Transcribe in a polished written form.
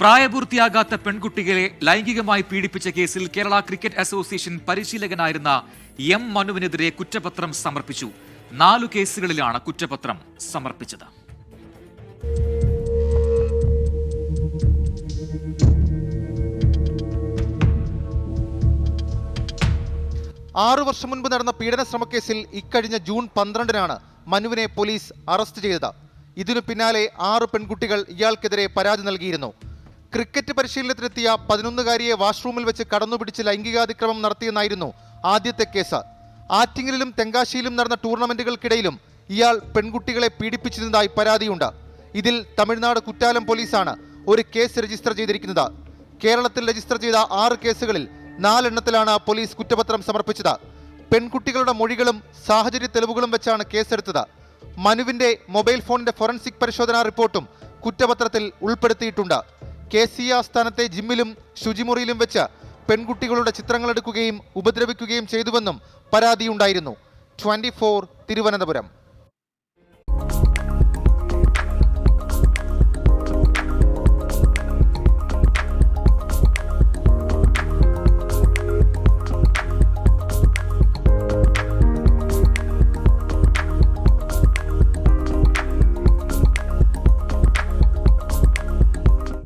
പ്രായപൂർത്തിയാകാത്ത പെൺകുട്ടികളെ ലൈംഗികമായി പീഡിപ്പിച്ച കേസിൽ കേരള ക്രിക്കറ്റ് അസോസിയേഷൻ പരിശീലകനായിരുന്ന എം മനുവിനെതിരെ കുറ്റപത്രം സമർപ്പിച്ചു. 4 കേസുകളിലാണ് കുറ്റപത്രം സമർപ്പിച്ചത്. വർഷം മുൻപ് നടന്ന പീഡന ശ്രമക്കേസിൽ ഇക്കഴിഞ്ഞ ജൂൺ 12-നാണ് മനുവിനെ പോലീസ് അറസ്റ്റ് ചെയ്തത്. ഇതിനു പിന്നാലെ 6 പെൺകുട്ടികൾ ഇയാൾക്കെതിരെ പരാതി നൽകിയിരുന്നു. ക്രിക്കറ്റ് പരിശീലനത്തിനെത്തിയ 11-കാരിയെ വാഷ്റൂമിൽ വെച്ച് കടന്നുപിടിച്ച് ലൈംഗികാതിക്രമം നടത്തിയെന്നായിരുന്നു ആദ്യത്തെ കേസ്. ആറ്റിങ്ങലിലും തെങ്കാശിയിലും നടന്ന ടൂർണമെന്റുകൾക്കിടയിലും ഇയാൾ പെൺകുട്ടികളെ പീഡിപ്പിച്ചിരുന്നതായി പരാതിയുണ്ട്. ഇതിൽ തമിഴ്നാട് കുറ്റാലം പോലീസാണ് ഒരു കേസ് രജിസ്റ്റർ ചെയ്തിരിക്കുന്നത്. കേരളത്തിൽ രജിസ്റ്റർ ചെയ്ത 6 കേസുകളിൽ 4 എണ്ണത്തിലാണ് പോലീസ് കുറ്റപത്രം സമർപ്പിച്ചത്. പെൺകുട്ടികളുടെ മൊഴികളും സാഹചര്യ തെളിവുകളും വെച്ചാണ് കേസെടുത്തത്. മനുവിന്റെ മൊബൈൽ ഫോണിന്റെ ഫോറൻസിക് പരിശോധനാ റിപ്പോർട്ടും കുറ്റപത്രത്തിൽ ഉൾപ്പെടുത്തിയിട്ടുണ്ട്. KC ആസ്ഥാനത്തെ ജിമ്മിലും ശുചിമുറിയിലും വെച്ച് പെൺകുട്ടികളുടെ ചിത്രങ്ങൾ എടുക്കുകയും ഉപദ്രവിക്കുകയും ചെയ്തുവെന്നും പരാതിയുണ്ടായിരുന്നു. 24 തിരുവനന്തപുരം.